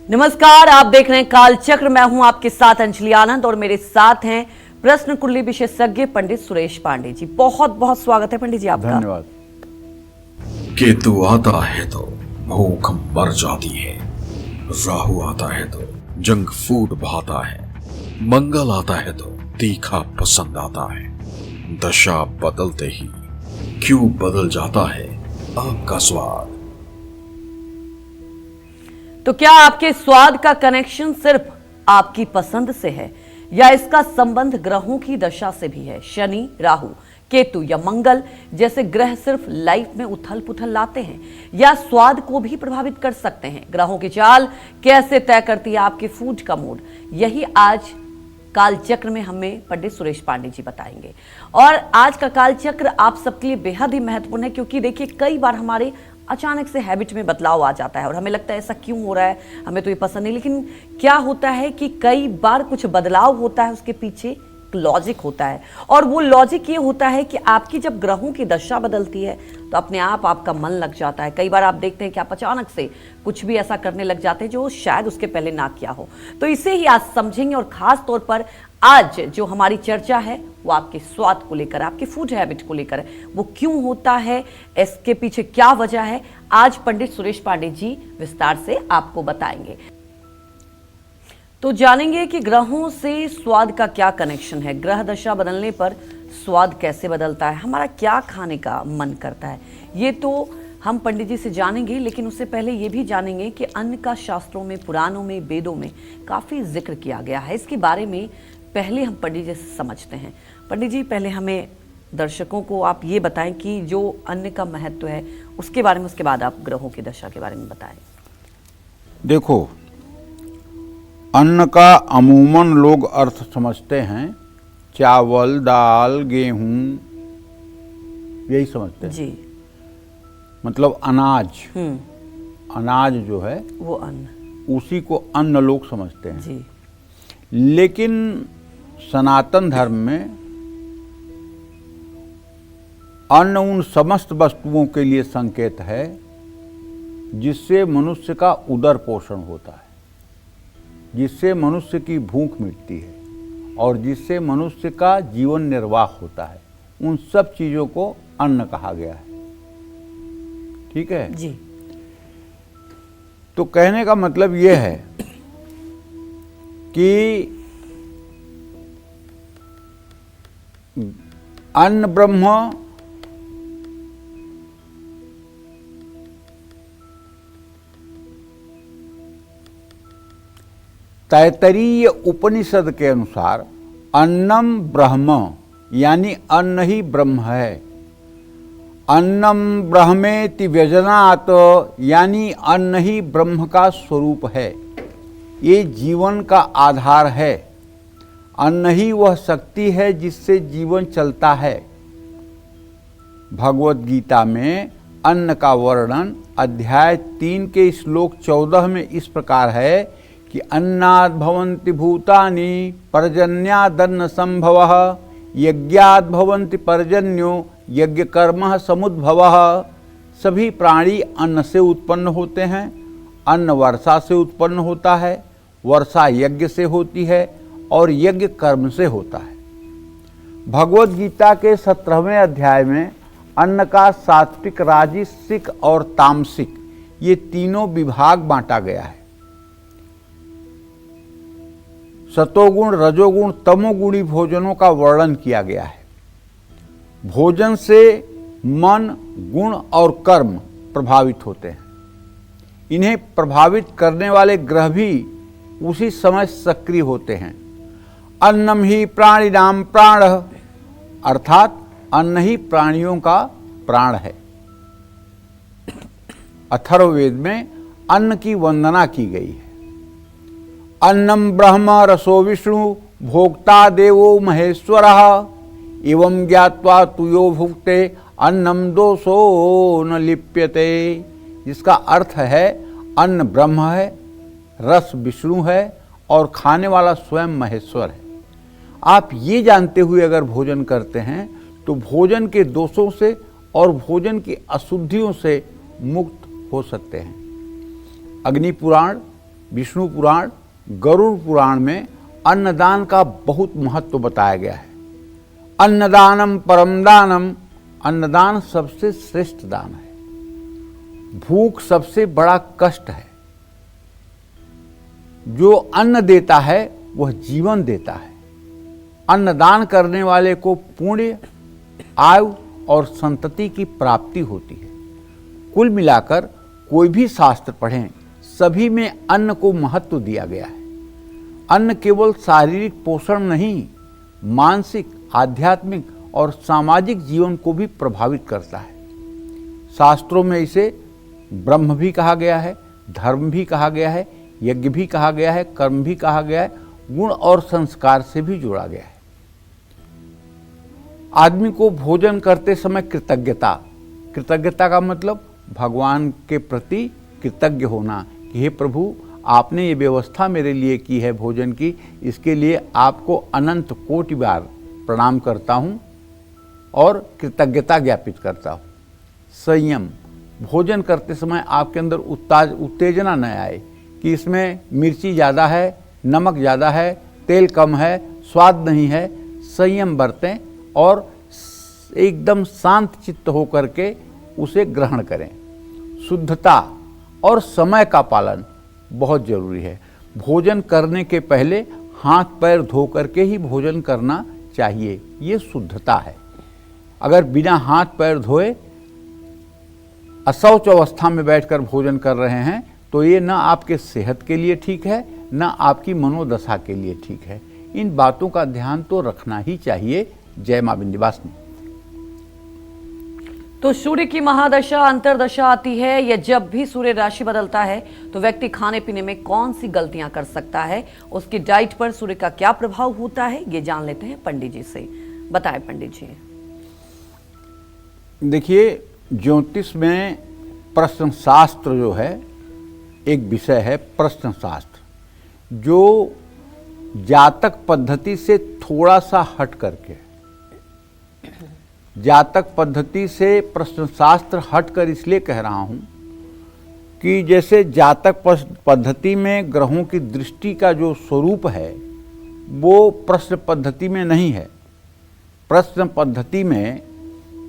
नमस्कार, आप देख रहे हैं काल चक्र। मैं हूं आपके साथ अंजलि आनंद और मेरे साथ हैं प्रश्न कुंडली विशेषज्ञ पंडित सुरेश पांडे जी। बहुत बहुत स्वागत है पंडित जी आपका। धन्यवाद। केतु आता है तो भूख मर जाती है, राहु आता है तो जंक फूड भाता है, मंगल आता है तो तीखा पसंद आता है। दशा बदलते ही क्यों बदल जाता है आपका स्वाद? तो क्या आपके स्वाद का कनेक्शन सिर्फ आपकी पसंद से है या इसका संबंध ग्रहों की दशा से भी है? शनि, राहु, केतु या मंगल जैसे ग्रह सिर्फ लाइफ में उथल पुथल लाते हैं या स्वाद को भी प्रभावित कर सकते हैं? ग्रहों की चाल कैसे तय करती है आपके फूड का मूड? यही आज काल चक्र में हमें पंडित सुरेश पांडे जी बताएंगे। और आज का काल चक्र आप सबके लिए बेहद ही महत्वपूर्ण है, क्योंकि देखिए कई बार हमारे अचानक से हैबिट में बदलाव आ जाता है और हमें लगता है ऐसा क्यों हो रहा है, हमें तो ये पसंद नहीं। लेकिन क्या होता है कि कई बार कुछ बदलाव होता है, उसके पीछे लॉजिक होता है, और वो लॉजिक ये होता है कि आपकी जब ग्रहों की दशा बदलती है तो अपने आप आपका मन लग जाता है। कई बार आप देखते हैं कि आप अचानक से कुछ भी ऐसा करने लग जाते हैं जो शायद उसके पहले ना किया हो। तो इसे ही आज समझेंगे, और खास तौर पर आज जो हमारी चर्चा है वो आपके स्वाद को लेकर, आपके फूड हैबिट को लेकर है। वो क्यों होता है, इसके पीछे क्या वजह है, आज पंडित सुरेश पांडे जी विस्तार से आपको बताएंगे। तो जानेंगे कि ग्रहों से स्वाद का क्या कनेक्शन है, ग्रह दशा बदलने पर स्वाद कैसे बदलता है, हमारा क्या खाने का मन करता है, ये तो हम पंडित जी से जानेंगे। लेकिन उससे पहले ये भी जानेंगे कि अन्न का शास्त्रों में, पुराणों में, वेदों में काफ़ी जिक्र किया गया है। इसके बारे में पहले हम पंडित जी से समझते हैं। पंडित जी, पहले हमें दर्शकों को आप ये बताएं कि जो अन्न का महत्व है उसके बारे में, उसके बाद आप ग्रहों की दशा के बारे में बताएं। देखो, अन्न का अमूमन लोग अर्थ समझते हैं चावल, दाल, गेहूं, यही समझते हैं जी। मतलब अनाज। अनाज जो है वो अन्न, उसी को अन्न लोग समझते हैं जी। लेकिन सनातन धर्म में अन्न उन समस्त वस्तुओं के लिए संकेत है जिससे मनुष्य का उदर पोषण होता है, जिससे मनुष्य की भूख मिटती है और जिससे मनुष्य का जीवन निर्वाह होता है। उन सब चीज़ों को अन्न कहा गया है। ठीक है जी। तो कहने का मतलब यह है कि अन्न ब्रह्म तैत्तरीय उपनिषद के अनुसार अन्नम ब्रह्म यानी अन्न ही ब्रह्म है। अन्नम ब्रह्मेति व्यजनात् यानी अन्न ही ब्रह्म का स्वरूप है। ये जीवन का आधार है। अन्न ही वह शक्ति है जिससे जीवन चलता है। भगवत गीता में अन्न का वर्णन अध्याय 3 के श्लोक 14 में इस प्रकार है कि अन्नाद् भवन्ति भूतानि पर्जन्यादन्न संभवः यज्ञाद् भवन्ति पर्जन्यो यज्ञ कर्मः समुद्भवः। सभी प्राणी अन्न से उत्पन्न होते हैं। अन्न वर्षा से उत्पन्न होता है, वर्षा यज्ञ से होती है और यज्ञ कर्म से होता है। भगवत गीता के 17वें अध्याय में अन्न का सात्विक, राजसिक और तामसिक ये तीनों विभाग बांटा गया है। सतोगुण, रजोगुण, तमोगुणी भोजनों का वर्णन किया गया है। भोजन से मन, गुण और कर्म प्रभावित होते हैं। इन्हें प्रभावित करने वाले ग्रह भी उसी समय सक्रिय होते हैं। अन्नम ही प्राणिनाम प्राणः, अर्थात अन्न ही प्राणियों का प्राण है। अथर्ववेद में अन्न की वंदना की गई है। अन्नम ब्रह्म रसो विष्णु भोक्ता देवो महेश्वरः एवं ज्ञात्वा तुयो भुक्ते अन्नम दोषो न लिप्यते। जिसका अर्थ है अन्न ब्रह्म है, रस विष्णु है और खाने वाला स्वयं महेश्वर है। आप ये जानते हुए अगर भोजन करते हैं तो भोजन के दोषों से और भोजन की अशुद्धियों से मुक्त हो सकते हैं। अग्नि पुराण विष्णु पुराण, गरुड़ पुराण में अन्नदान का बहुत महत्व बताया गया है। अन्नदानम परम दानम, अन्नदान सबसे श्रेष्ठ दान है। भूख सबसे बड़ा कष्ट है। जो अन्न देता है वह जीवन देता है। अन्नदान करने वाले को पुण्य, आयु और संतति की प्राप्ति होती है। कुल मिलाकर कोई भी शास्त्र पढ़ें, सभी में अन्न को महत्व दिया गया है। अन्न केवल शारीरिक पोषण नहीं, मानसिक, आध्यात्मिक और सामाजिक जीवन को भी प्रभावित करता है। शास्त्रों में इसे ब्रह्म भी कहा गया है, धर्म भी कहा गया है, यज्ञ भी कहा गया है, कर्म भी कहा गया है, गुण और संस्कार से भी जोड़ा गया है। आदमी को भोजन करते समय कृतज्ञता का मतलब भगवान के प्रति कृतज्ञ होना कि हे प्रभु, आपने ये व्यवस्था मेरे लिए की है भोजन की, इसके लिए आपको अनंत कोटि बार प्रणाम करता हूँ और कृतज्ञता ज्ञापित करता हूँ। संयम, भोजन करते समय आपके अंदर उत्तेजना न आए कि इसमें मिर्ची ज़्यादा है, नमक ज़्यादा है, तेल कम है, स्वाद नहीं है। संयम बरतें और एकदम शांत चित्त होकर के उसे ग्रहण करें। शुद्धता और समय का पालन बहुत जरूरी है। भोजन करने के पहले हाथ पैर धो करके ही भोजन करना चाहिए, ये शुद्धता है। अगर बिना हाथ पैर धोए अशौच अवस्था में बैठकर भोजन कर रहे हैं तो ये न आपके सेहत के लिए ठीक है, न आपकी मनोदशा के लिए ठीक है। इन बातों का ध्यान तो रखना ही चाहिए। जय मां विंध्यवासिनी। तो सूर्य की महादशा, अंतरदशा आती है या जब भी सूर्य राशि बदलता है तो व्यक्ति खाने पीने में कौन सी गलतियां कर सकता है, उसकी डाइट पर सूर्य का क्या प्रभाव होता है, ये जान लेते हैं पंडित जी से। बताएं पंडित जी। देखिए, ज्योतिष में प्रश्न शास्त्र जो है एक विषय है। प्रश्न शास्त्र जो जातक पद्धति से थोड़ा सा हट करके, जातक पद्धति से प्रश्न शास्त्र हटकर इसलिए कह रहा हूं कि जैसे जातक पद्धति में ग्रहों की दृष्टि का जो स्वरूप है वो प्रश्न पद्धति में नहीं है। प्रश्न पद्धति में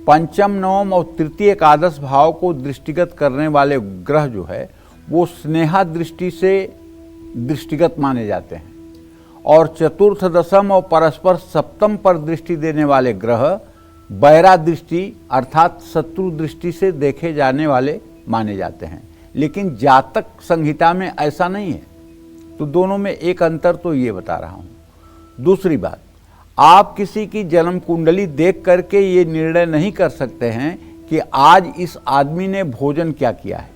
पंचम, नवम और तृतीय एकादश भाव को दृष्टिगत करने वाले ग्रह जो है वो स्नेहा दृष्टि से दृष्टिगत माने जाते हैं, और चतुर्थ, दशम और परस्पर सप्तम पर दृष्टि देने वाले ग्रह बैरा दृष्टि अर्थात शत्रु दृष्टि से देखे जाने वाले माने जाते हैं। लेकिन जातक संहिता में ऐसा नहीं है। तो दोनों में एक अंतर तो ये बता रहा हूँ। दूसरी बात, आप किसी की जन्म कुंडली देख करके ये निर्णय नहीं कर सकते हैं कि आज इस आदमी ने भोजन क्या किया है।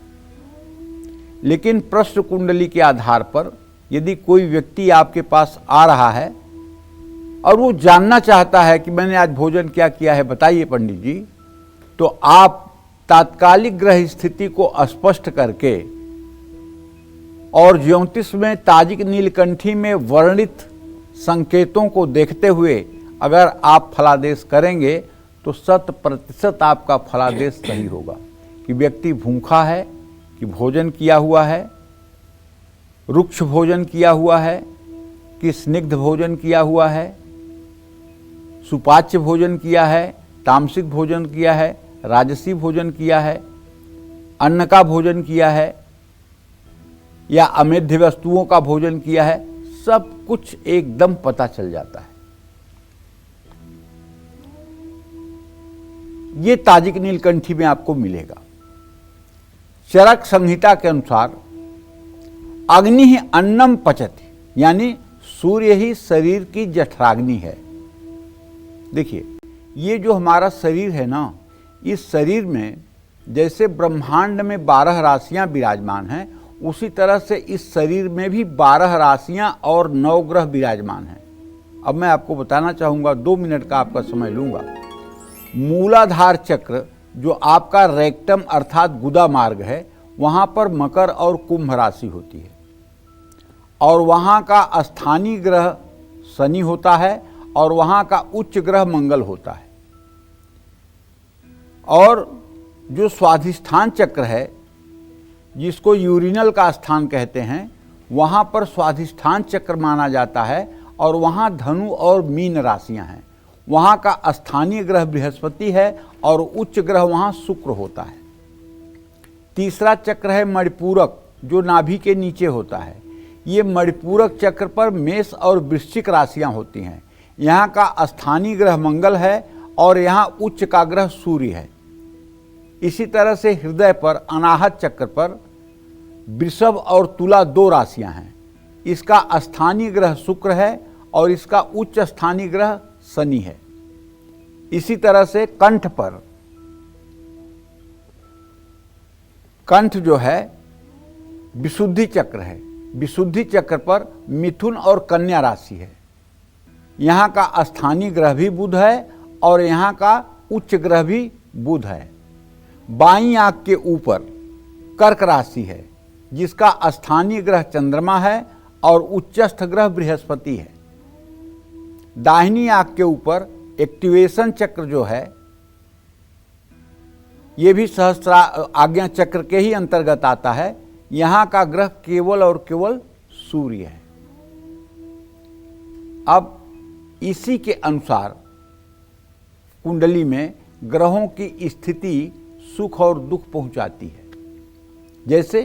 लेकिन प्रश्न कुंडली के आधार पर यदि कोई व्यक्ति आपके पास आ रहा है और वो जानना चाहता है कि मैंने आज भोजन क्या किया है, बताइए पंडित जी, तो आप तात्कालिक ग्रह स्थिति को स्पष्ट करके और ज्योतिष में ताजिक नीलकंठी में वर्णित संकेतों को देखते हुए अगर आप फलादेश करेंगे तो 100% आपका फलादेश सही होगा कि व्यक्ति भूखा है, कि भोजन किया हुआ है, रुक्ष भोजन किया हुआ है, कि स्निग्ध भोजन किया हुआ है, सुपाच्य भोजन किया है, तामसिक भोजन किया है, राजसी भोजन किया है, अन्न का भोजन किया है या अमेध्य वस्तुओं का भोजन किया है, सब कुछ एकदम पता चल जाता है। ये ताजिक नीलकंठी में आपको मिलेगा। चरक संहिता के अनुसार अग्नि ही अन्नम पचति, यानी सूर्य ही शरीर की जठराग्नि है। देखिए, ये जो हमारा शरीर है ना, इस शरीर में जैसे ब्रह्मांड में 12 राशियां विराजमान हैं, उसी तरह से इस शरीर में भी 12 राशियां और 9 ग्रह विराजमान हैं। अब मैं आपको बताना चाहूँगा, 2 मिनट का आपका समय लूँगा। मूलाधार चक्र जो आपका रेक्टम अर्थात गुदा मार्ग है, वहाँ पर मकर और कुंभ राशि होती है, और वहाँ का स्थानीय ग्रह शनि होता है और वहाँ का उच्च ग्रह मंगल होता है। और जो स्वाधिष्ठान चक्र है, जिसको यूरिनल का स्थान कहते हैं, वहाँ पर स्वाधिष्ठान चक्र माना जाता है और वहाँ धनु और मीन राशियाँ हैं। वहाँ का स्थानीय ग्रह बृहस्पति है और उच्च ग्रह वहाँ शुक्र होता है। तीसरा चक्र है मणिपूरक, जो नाभि के नीचे होता है। ये मणिपूरक चक्र पर मेष और वृश्चिक राशियाँ होती हैं। यहाँ का स्थानीय ग्रह मंगल है और यहाँ उच्च का ग्रह सूर्य है। इसी तरह से हृदय पर अनाहत चक्र पर वृषभ और तुला 2 राशियां हैं। इसका स्थानीय ग्रह शुक्र है और इसका उच्च स्थानीय ग्रह शनि है। इसी तरह से कंठ पर, कंठ जो है विशुद्धि चक्र है। विशुद्धि चक्र पर मिथुन और कन्या राशि है। यहाँ का स्थानीय ग्रह भी बुध है और यहाँ का उच्च ग्रह भी बुध है। बाईं आंख के ऊपर कर्क राशि है, जिसका स्थानीय ग्रह चंद्रमा है और उच्चस्थ ग्रह बृहस्पति है। दाहिनी आंख के ऊपर एक्टिवेशन चक्र जो है, ये भी सहस्त्रा आज्ञा चक्र के ही अंतर्गत आता है। यहाँ का ग्रह केवल और केवल सूर्य है। अब इसी के अनुसार कुंडली में ग्रहों की स्थिति सुख और दुख पहुंचाती है। जैसे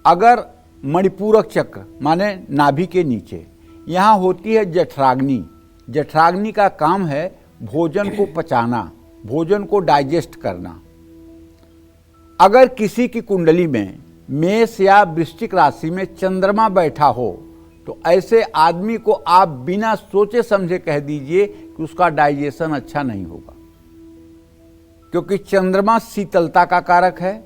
अगर मणिपूरक चक्र माने नाभि के नीचे यहाँ होती है जठराग्नि। जठराग्नि का काम है भोजन को पचाना, भोजन को डाइजेस्ट करना। अगर किसी की कुंडली में मेष या वृश्चिक राशि में चंद्रमा बैठा हो तो ऐसे आदमी को आप बिना सोचे समझे कह दीजिए कि उसका डाइजेशन अच्छा नहीं होगा, क्योंकि चंद्रमा शीतलता का कारक है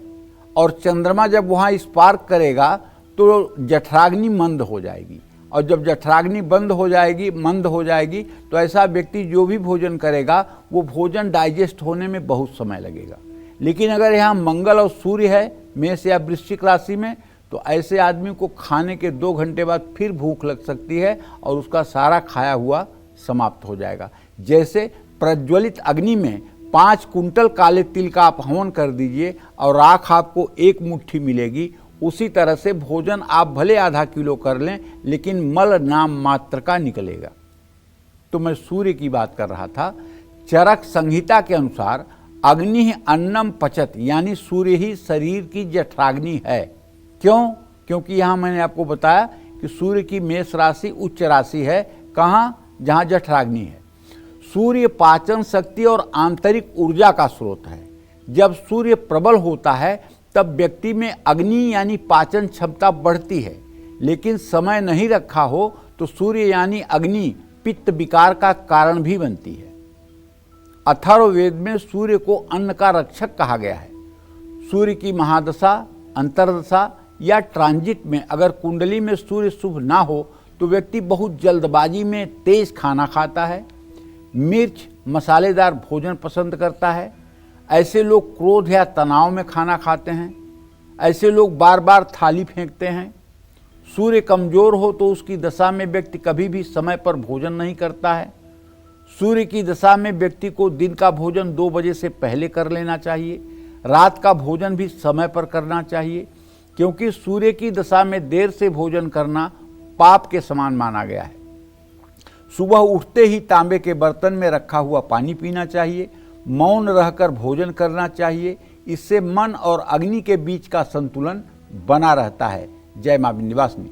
और चंद्रमा जब वहाँ स्पार्क करेगा तो जठराग्नि मंद हो जाएगी, और जब जठराग्नि बंद हो जाएगी, मंद हो जाएगी, तो ऐसा व्यक्ति जो भी भोजन करेगा वो भोजन डाइजेस्ट होने में बहुत समय लगेगा। लेकिन अगर यहाँ मंगल और सूर्य है मेष या वृश्चिक राशि में, तो ऐसे आदमी को खाने के 2 घंटे बाद फिर भूख लग सकती है और उसका सारा खाया हुआ समाप्त हो जाएगा। जैसे प्रज्वलित अग्नि में 5 कुंटल काले तिल का आप हवन कर दीजिए और राख आपको 1 मुट्ठी मिलेगी, उसी तरह से भोजन आप भले आधा किलो कर लें लेकिन मल नाम मात्र का निकलेगा। तो मैं सूर्य की बात कर रहा था। चरक संहिता के अनुसार अग्नि ही अन्नम पचत, यानी सूर्य ही शरीर की जठराग्नि है। क्यों? क्योंकि यहाँ मैंने आपको बताया कि सूर्य की मेष राशि उच्च राशि है। कहाँ? जहाँ जठराग्नि है। सूर्य पाचन शक्ति और आंतरिक ऊर्जा का स्रोत है। जब सूर्य प्रबल होता है तब व्यक्ति में अग्नि यानी पाचन क्षमता बढ़ती है, लेकिन समय नहीं रखा हो तो सूर्य यानी अग्नि पित्त विकार का कारण भी बनती है। अथर्ववेद में सूर्य को अन्न का रक्षक कहा गया है। सूर्य की महादशा, अंतर्दशा या ट्रांजिट में अगर कुंडली में सूर्य शुभ ना हो तो व्यक्ति बहुत जल्दबाजी में तेज खाना खाता है, मिर्च मसालेदार भोजन पसंद करता है। ऐसे लोग क्रोध या तनाव में खाना खाते हैं। ऐसे लोग बार बार थाली फेंकते हैं। सूर्य कमजोर हो तो उसकी दशा में व्यक्ति कभी भी समय पर भोजन नहीं करता है। सूर्य की दशा में व्यक्ति को दिन का भोजन 2 बजे से पहले कर लेना चाहिए। रात का भोजन भी समय पर करना चाहिए, क्योंकि सूर्य की दशा में देर से भोजन करना पाप के समान माना गया है। सुबह उठते ही तांबे के बर्तन में रखा हुआ पानी पीना चाहिए। मौन रहकर भोजन करना चाहिए। इससे मन और अग्नि के बीच का संतुलन बना रहता है। जय मां विंध्यवासिनी।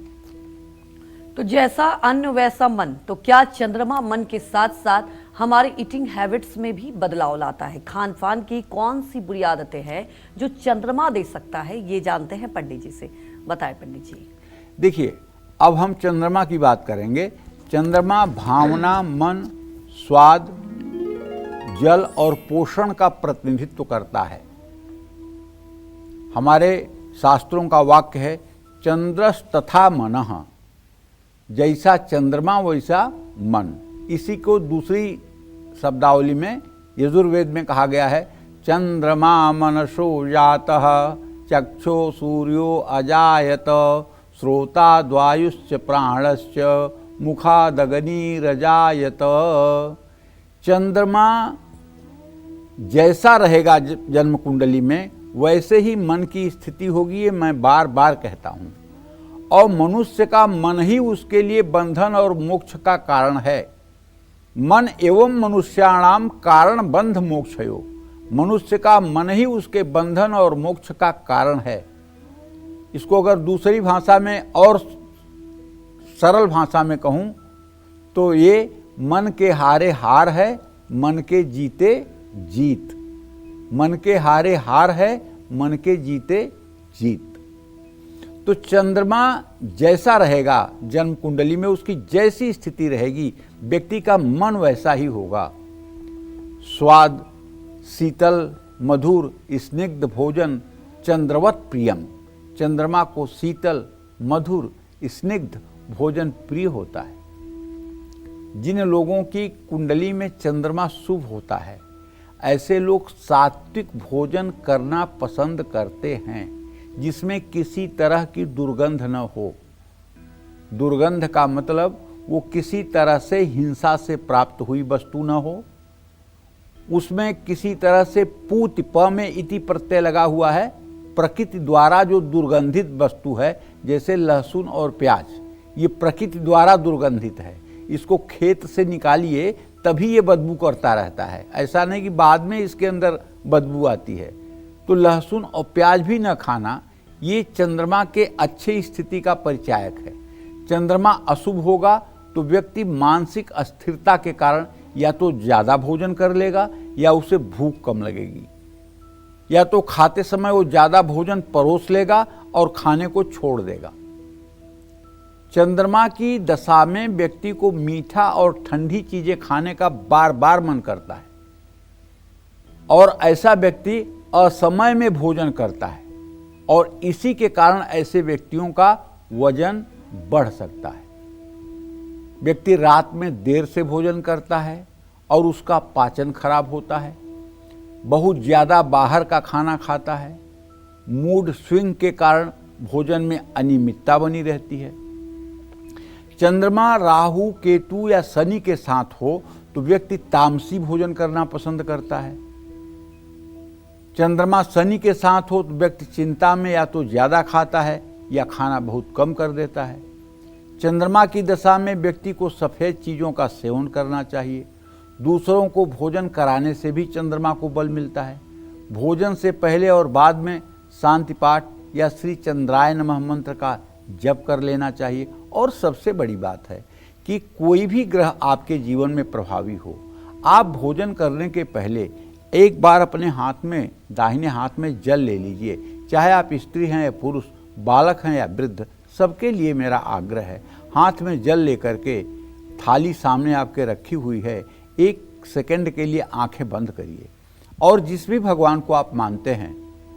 तो जैसा अन्न वैसा मन, तो क्या चंद्रमा मन के साथ साथ हमारे ईटिंग हैबिट्स में भी बदलाव लाता है? खान पान की कौन सी बुरी आदतें हैं जो चंद्रमा दे सकता है, ये जानते हैं पंडित जी से। बताएं पंडित जी। देखिए, अब हम चंद्रमा की बात करेंगे। चंद्रमा भावना, मन, स्वाद, जल और पोषण का प्रतिनिधित्व करता है। हमारे शास्त्रों का वाक्य है चंद्रस तथा मनः, जैसा चंद्रमा वैसा मन। इसी को दूसरी शब्दावली में यजुर्वेद में कहा गया है चंद्रमा मनसो जातः चक्षो सूर्यो अजायत श्रोता द्वायुश्च प्राणश्च मुखादग्निरजायत। चंद्रमा जैसा रहेगा जन्म कुंडली में वैसे ही मन की स्थिति होगी, ये मैं बार बार कहता हूँ। और मनुष्य का मन ही उसके लिए बंधन और मोक्ष का कारण है। मन एवं मनुष्याणाम कारण बंध मोक्षयो। मनुष्य का मन ही उसके बंधन और मोक्ष का कारण है। इसको अगर दूसरी भाषा में और सरल भाषा में कहूँ तो ये मन के हारे हार है, मन के जीते जीत। मन के हारे हार है, मन के जीते जीत। तो चंद्रमा जैसा रहेगा, जन्म कुंडली में उसकी जैसी स्थिति रहेगी, व्यक्ति का मन वैसा ही होगा। स्वाद, शीतल, मधुर, स्निग्ध भोजन चंद्रवत प्रियम। चंद्रमा को शीतल, मधुर, स्निग्ध भोजन प्रिय होता है। जिन लोगों की कुंडली में चंद्रमा शुभ होता है, ऐसे लोग सात्विक भोजन करना पसंद करते हैं, जिसमें किसी तरह की दुर्गंध न हो। दुर्गंध का मतलब वो किसी तरह से हिंसा से प्राप्त हुई वस्तु न हो, उसमें किसी तरह से पूत प में इति प्रत्यय लगा हुआ है, प्रकृति द्वारा जो दुर्गंधित वस्तु है, जैसे लहसुन और प्याज, ये प्रकृति द्वारा दुर्गंधित है। इसको खेत से निकालिए तभी ये बदबू करता रहता है, ऐसा नहीं कि बाद में इसके अंदर बदबू आती है। तो लहसुन और प्याज भी न खाना, ये चंद्रमा के अच्छे स्थिति का परिचायक है। चंद्रमा अशुभ होगा तो व्यक्ति मानसिक अस्थिरता के कारण या तो ज़्यादा भोजन कर लेगा या उसे भूख कम लगेगी, या तो खाते समय वो ज़्यादा भोजन परोस लेगा और खाने को छोड़ देगा। चंद्रमा की दशा में व्यक्ति को मीठा और ठंडी चीज़ें खाने का बार बार मन करता है, और ऐसा व्यक्ति असमय में भोजन करता है, और इसी के कारण ऐसे व्यक्तियों का वजन बढ़ सकता है। व्यक्ति रात में देर से भोजन करता है और उसका पाचन खराब होता है, बहुत ज़्यादा बाहर का खाना खाता है, मूड स्विंग के कारण भोजन में अनियमितता बनी रहती है। चंद्रमा राहु, केतु या शनि के साथ हो तो व्यक्ति तामसी भोजन करना पसंद करता है। चंद्रमा शनि के साथ हो तो व्यक्ति चिंता में या तो ज़्यादा खाता है या खाना बहुत कम कर देता है। चंद्रमा की दशा में व्यक्ति को सफ़ेद चीज़ों का सेवन करना चाहिए। दूसरों को भोजन कराने से भी चंद्रमा को बल मिलता है। भोजन से पहले और बाद में शांति पाठ या श्री चंद्राय नमः मंत्र का जप कर लेना चाहिए। और सबसे बड़ी बात है कि कोई भी ग्रह आपके जीवन में प्रभावी हो, आप भोजन करने के पहले एक बार अपने हाथ में, दाहिने हाथ में जल ले लीजिए। चाहे आप स्त्री हैं या पुरुष, बालक हैं या वृद्ध, सबके लिए मेरा आग्रह है, हाथ में जल लेकर के थाली सामने आपके रखी हुई है, 1 सेकंड के लिए आंखें बंद करिए और जिस भी भगवान को आप मानते हैं,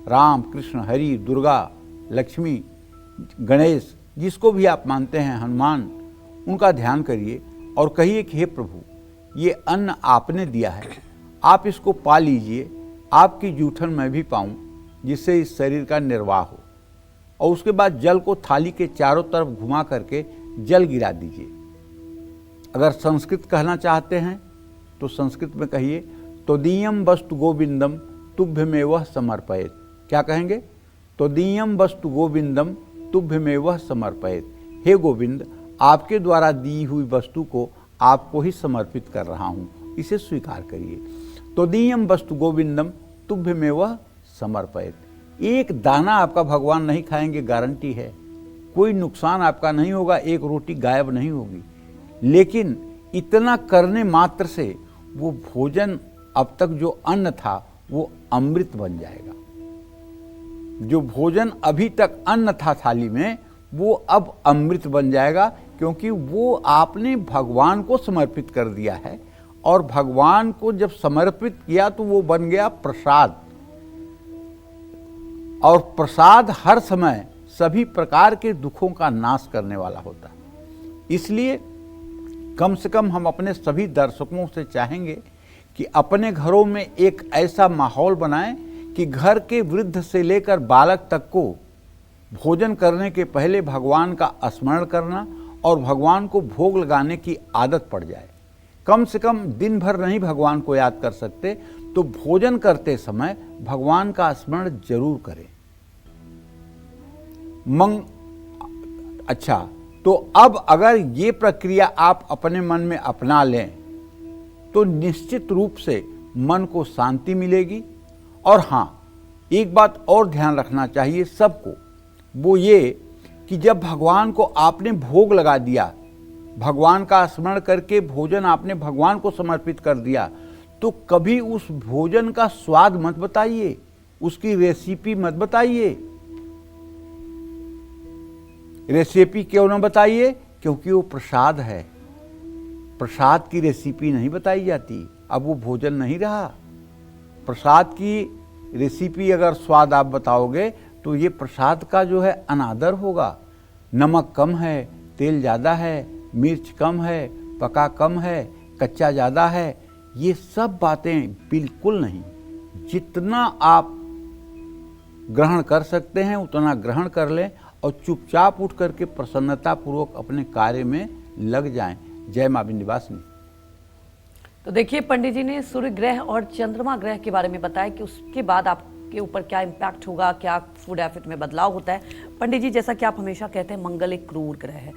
राम, कृष्ण, हरि, दुर्गा, लक्ष्मी, गणेश, जिसको भी आप मानते हैं, हनुमान, उनका ध्यान करिए और कहिए कि हे प्रभु, ये अन्न आपने दिया है, आप इसको पा लीजिए, आपकी जूठन मैं भी पाऊँ, जिससे इस शरीर का निर्वाह हो। और उसके बाद जल को थाली के चारों तरफ घुमा करके जल गिरा दीजिए। अगर संस्कृत कहना चाहते हैं तो संस्कृत में कहिए, तोदीयम वस्तु गोविंदम तुभ्यमेव समर्पयेत। क्या कहेंगे? तोदीयम वस्तु गोविंदम तुभ्यमेव समर्पयेत। हे गोविंद, आपके द्वारा दी हुई वस्तु को आपको ही समर्पित कर रहा हूँ, इसे स्वीकार करिए। तोदीयम वस्तु गोविंदम तुभ्यमेव समर्पयेत। एक दाना आपका भगवान नहीं खाएंगे, गारंटी है। कोई नुकसान आपका नहीं होगा, एक रोटी गायब नहीं होगी, लेकिन इतना करने मात्र से वो भोजन, अब तक जो अन्न था वो अमृत बन जाएगा। जो भोजन अभी तक अन्न था थाली में, वो अब अमृत बन जाएगा, क्योंकि वो आपने भगवान को समर्पित कर दिया है। और भगवान को जब समर्पित किया तो वो बन गया प्रसाद। और प्रसाद हर समय सभी प्रकार के दुखों का नाश करने वाला होता है। इसलिए कम से कम हम अपने सभी दर्शकों से चाहेंगे कि अपने घरों में एक ऐसा माहौल बनाएं कि घर के वृद्ध से लेकर बालक तक को भोजन करने के पहले भगवान का स्मरण करना और भगवान को भोग लगाने की आदत पड़ जाए। कम से कम दिन भर नहीं भगवान को याद कर सकते तो भोजन करते समय भगवान का स्मरण जरूर करें। अच्छा, तो अब अगर ये प्रक्रिया आप अपने मन में अपना लें तो निश्चित रूप से मन को शांति मिलेगी। और हाँ, एक बात और ध्यान रखना चाहिए सबको, वो ये कि जब भगवान को आपने भोग लगा दिया, भगवान का स्मरण करके भोजन आपने भगवान को समर्पित कर दिया, तो कभी उस भोजन का स्वाद मत बताइए, उसकी रेसिपी मत बताइए। रेसिपी क्यों न बताइए? क्योंकि वो प्रसाद है, प्रसाद की रेसिपी नहीं बताई जाती। अब वो भोजन नहीं रहा। प्रसाद की रेसिपी अगर स्वाद आप बताओगे तो ये प्रसाद का जो है अनादर होगा। नमक कम है, तेल ज़्यादा है, मिर्च कम है, पका कम है, कच्चा ज़्यादा है, ये सब बातें बिल्कुल नहीं। जितना आप ग्रहण कर सकते हैं उतना ग्रहण कर लें और चुपचाप उठ करके प्रसन्नतापूर्वक अपने कार्य में लग जाएं। जय मां विंध्यवासिनी। तो देखिए, पंडित जी ने सूर्य ग्रह और चंद्रमा ग्रह के बारे में बताया कि उसके बाद आपके ऊपर क्या इम्पैक्ट होगा, क्या फूड हैबिट में बदलाव होता है। पंडित जी, जैसा कि आप हमेशा कहते हैं, मंगल एक क्रूर ग्रह है।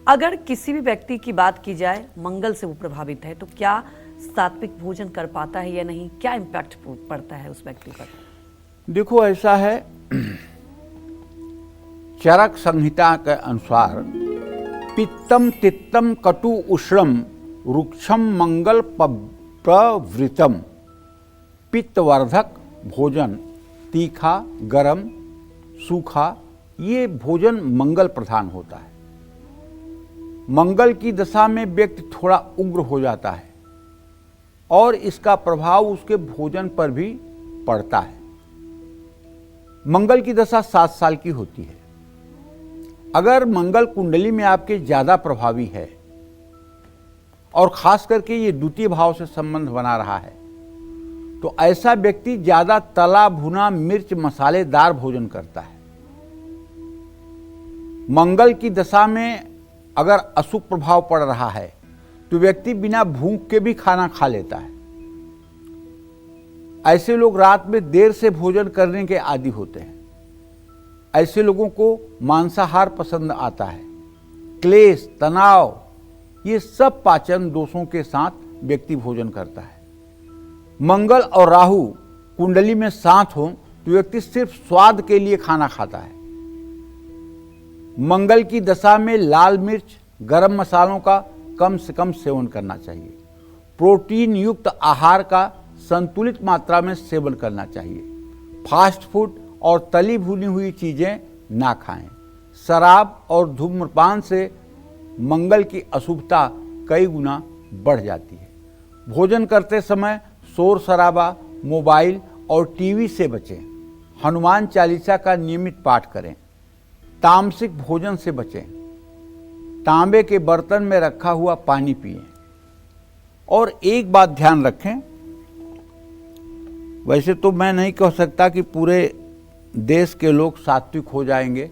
अगर किसी भी व्यक्ति की बात की जाए, मंगल से वो प्रभावित है, तो क्या सात्विक भोजन कर पाता है या नहीं? क्या इम्पैक्ट पड़ता है उस व्यक्ति पर? देखो, ऐसा है, चरक संहिता के अनुसार पित्तम तिक्तम कटु उष्णम रुक्षम मंगल प्रवृतम। पित्तवर्धक भोजन, तीखा, गरम, सूखा, ये भोजन मंगल प्रधान होता है। मंगल की दशा में व्यक्ति थोड़ा उग्र हो जाता है और इसका प्रभाव उसके भोजन पर भी पड़ता है। मंगल की दशा 7 साल की होती है। अगर मंगल कुंडली में आपके ज्यादा प्रभावी है और खास करके ये द्वितीय भाव से संबंध बना रहा है, तो ऐसा व्यक्ति ज्यादा तला भुना मिर्च मसालेदार भोजन करता है। मंगल की दशा में अगर अशुभ प्रभाव पड़ रहा है तो व्यक्ति बिना भूख के भी खाना खा लेता है। ऐसे लोग रात में देर से भोजन करने के आदी होते हैं। ऐसे लोगों को मांसाहार पसंद आता है। क्लेश, तनाव, ये सब पाचन दोषों के साथ व्यक्ति भोजन करता है। मंगल और राहु कुंडली में साथ हो तो व्यक्ति सिर्फ स्वाद के लिए खाना खाता है। मंगल की दशा में लाल मिर्च, गरम मसालों का कम से कम सेवन करना चाहिए। प्रोटीन युक्त आहार का संतुलित मात्रा में सेवन करना चाहिए। फास्ट फूड और तली भुनी हुई चीजें ना खाएं। शराब और धूम्रपान से मंगल की अशुभता कई गुना बढ़ जाती है। भोजन करते समय शोर शराबा, मोबाइल और टीवी से बचें। हनुमान चालीसा का नियमित पाठ करें। तामसिक भोजन से बचें। तांबे के बर्तन में रखा हुआ पानी पिएं। और एक बात ध्यान रखें, वैसे तो मैं नहीं कह सकता कि पूरे देश के लोग सात्विक हो जाएंगे,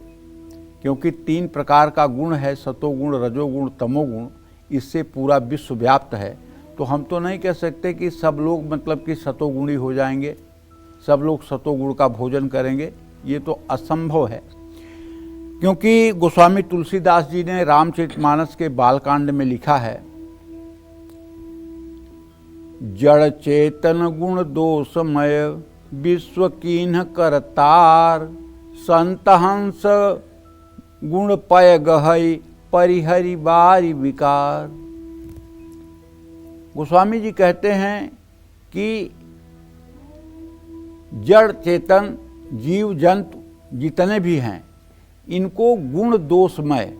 क्योंकि 3 प्रकार का गुण है, सतोगुण, रजोगुण, तमोगुण, इससे पूरा विश्व व्याप्त है। तो हम तो नहीं कह सकते कि सब लोग मतलब कि सतोगुणी हो जाएंगे, सब लोग सतोगुण का भोजन करेंगे, ये तो असंभव है। क्योंकि गोस्वामी तुलसीदास जी ने रामचरितमानस के बालकांड में लिखा है, जड़ चेतन गुण दोषमय विश्व कीन्ह करतार, संत हंस गुण पय गहई परिहरि बारी विकार। गोस्वामी जी कहते हैं कि जड़ चेतन जीव जंतु जितने भी हैं, इनको गुण दोषमय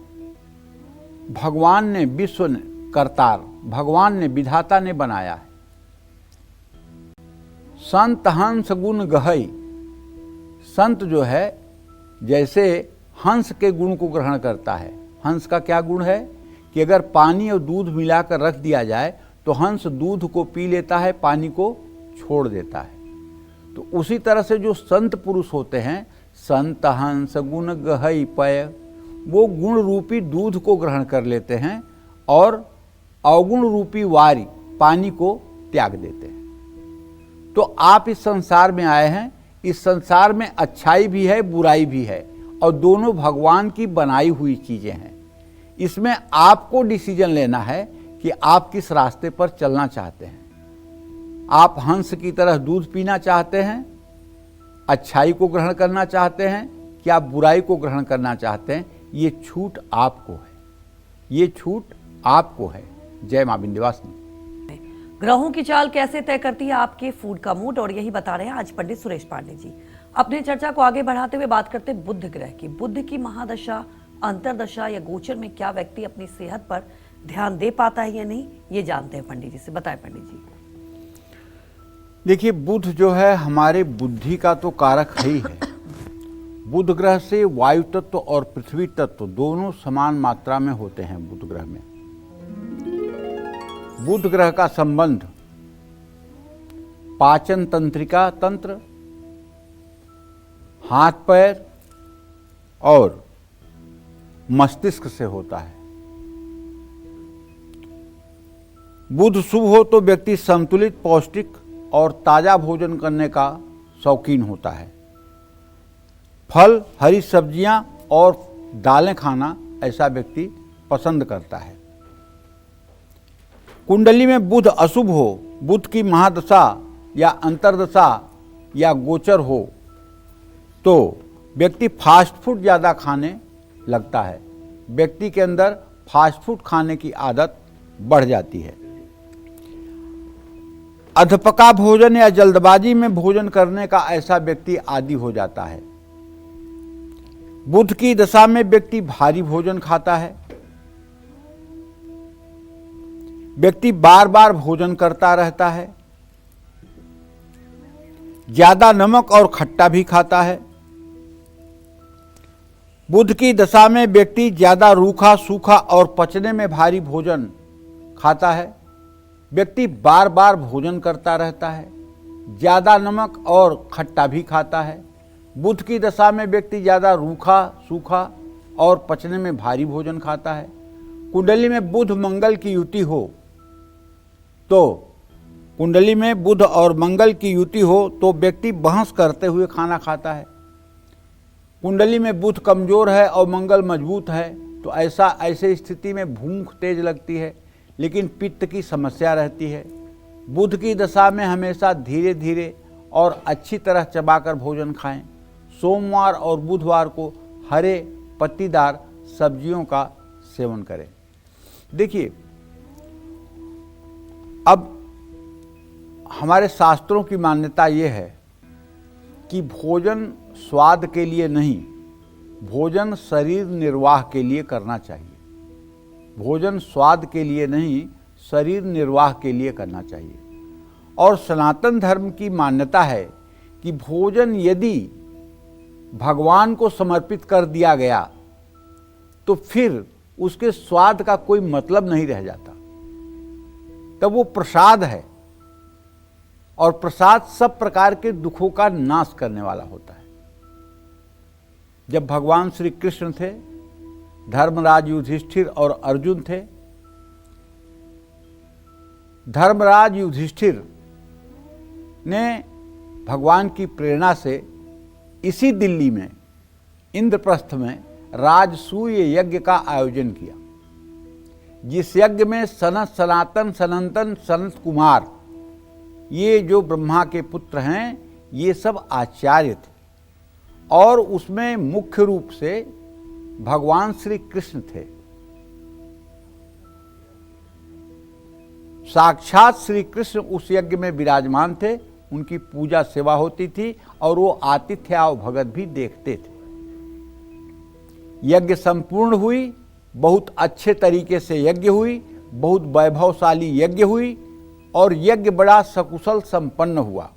भगवान ने, विश्व ने, करतार भगवान ने, विधाता ने बनाया है। संत हंस गुण गहई, संत जो है जैसे हंस के गुण को ग्रहण करता है। हंस का क्या गुण है कि अगर पानी और दूध मिलाकर रख दिया जाए तो हंस दूध को पी लेता है, पानी को छोड़ देता है। तो उसी तरह से जो संत पुरुष होते हैं, संत हंस गुण गहई पय, वो गुण रूपी दूध को ग्रहण कर लेते हैं और अवगुण रूपी वारी पानी को त्याग देते हैं। तो आप इस संसार में आए हैं, इस संसार में अच्छाई भी है, बुराई भी है, और दोनों भगवान की बनाई हुई चीजें हैं। इसमें आपको डिसीजन लेना है कि आप किस रास्ते पर चलना चाहते हैं। आप हंस की तरह दूध पीना चाहते हैं, अच्छाई को ग्रहण करना चाहते हैं, कि आप बुराई को ग्रहण करना चाहते हैं। ये छूट आपको है, ये छूट आपको है। जय मां विंध्यवासिनी। ग्रहों की चाल कैसे तय करती है आपके फूड का मूड, और यही बता रहे हैं आज पंडित सुरेश पांडे जी। अपने चर्चा को आगे बढ़ाते हुए बात करते हैं बुध ग्रह की। बुध की महादशा, अंतरदशा या गोचर में क्या व्यक्ति अपनी सेहत पर ध्यान दे पाता है या नहीं, ये जानते हैं पंडित जी से। बताएं पंडित जी। देखिए, बुध जो है हमारे बुद्धि का तो कारक है ही है। बुध ग्रह से वायु तत्व और पृथ्वी तत्व दोनों समान मात्रा में होते हैं। बुध ग्रह में बुध ग्रह का संबंध पाचन तंत्रिका तंत्र, हाथ पैर और मस्तिष्क से होता है। बुध शुभ हो तो व्यक्ति संतुलित, पौष्टिक और ताजा भोजन करने का शौकीन होता है। फल, हरी सब्जियां और दालें खाना ऐसा व्यक्ति पसंद करता है। कुंडली में बुध अशुभ हो, बुध की महादशा या अंतरदशा या गोचर हो तो व्यक्ति फास्ट फूड ज़्यादा खाने लगता है। व्यक्ति के अंदर फास्ट फूड खाने की आदत बढ़ जाती है। अधपका भोजन या जल्दबाजी में भोजन करने का ऐसा व्यक्ति आदी हो जाता है। बुध की दशा में व्यक्ति भारी भोजन खाता है। व्यक्ति बार बार भोजन करता रहता है। ज्यादा नमक और खट्टा भी खाता है। बुध की दशा में व्यक्ति ज्यादा रूखा, सूखा और पचने में भारी भोजन खाता है। व्यक्ति बार बार भोजन करता रहता है। ज्यादा नमक और खट्टा भी खाता है। बुध की दशा में व्यक्ति ज्यादा रूखा, सूखा और पचने में भारी भोजन खाता है। कुंडली में बुध मंगल की युति हो तो कुंडली में बुध और मंगल की युति हो तो व्यक्ति बहस करते हुए खाना खाता है। कुंडली में बुध कमजोर है और मंगल मजबूत है तो ऐसे स्थिति में भूख तेज लगती है, लेकिन पित्त की समस्या रहती है। बुध की दशा में हमेशा धीरे धीरे और अच्छी तरह चबाकर भोजन खाएं। सोमवार और बुधवार को हरे पत्तीदार सब्जियों का सेवन करें। देखिए, अब हमारे शास्त्रों की मान्यता ये है कि भोजन स्वाद के लिए नहीं, भोजन शरीर निर्वाह के लिए करना चाहिए। भोजन स्वाद के लिए नहीं, शरीर निर्वाह के लिए करना चाहिए। और सनातन धर्म की मान्यता है कि भोजन यदि भगवान को समर्पित कर दिया गया तो फिर उसके स्वाद का कोई मतलब नहीं रह जाता। तब वो प्रसाद है, और प्रसाद सब प्रकार के दुखों का नाश करने वाला होता है। जब भगवान श्री कृष्ण थे, धर्मराज युधिष्ठिर और अर्जुन थे। धर्मराज युधिष्ठिर ने भगवान की प्रेरणा से इसी दिल्ली में, इंद्रप्रस्थ में राजसूय यज्ञ का आयोजन किया, जिस यज्ञ में सनत, सनातन, सनंतन, सनत कुमार, ये जो ब्रह्मा के पुत्र हैं, ये सब आचार्य थे। और उसमें मुख्य रूप से भगवान श्री कृष्ण थे। साक्षात श्री कृष्ण उस यज्ञ में विराजमान थे। उनकी पूजा सेवा होती थी और वो आतिथ्य भगत भी देखते थे। यज्ञ संपूर्ण हुई, बहुत अच्छे तरीके से यज्ञ हुई, बहुत वैभवशाली यज्ञ हुई और यज्ञ बड़ा सकुशल संपन्न हुआ।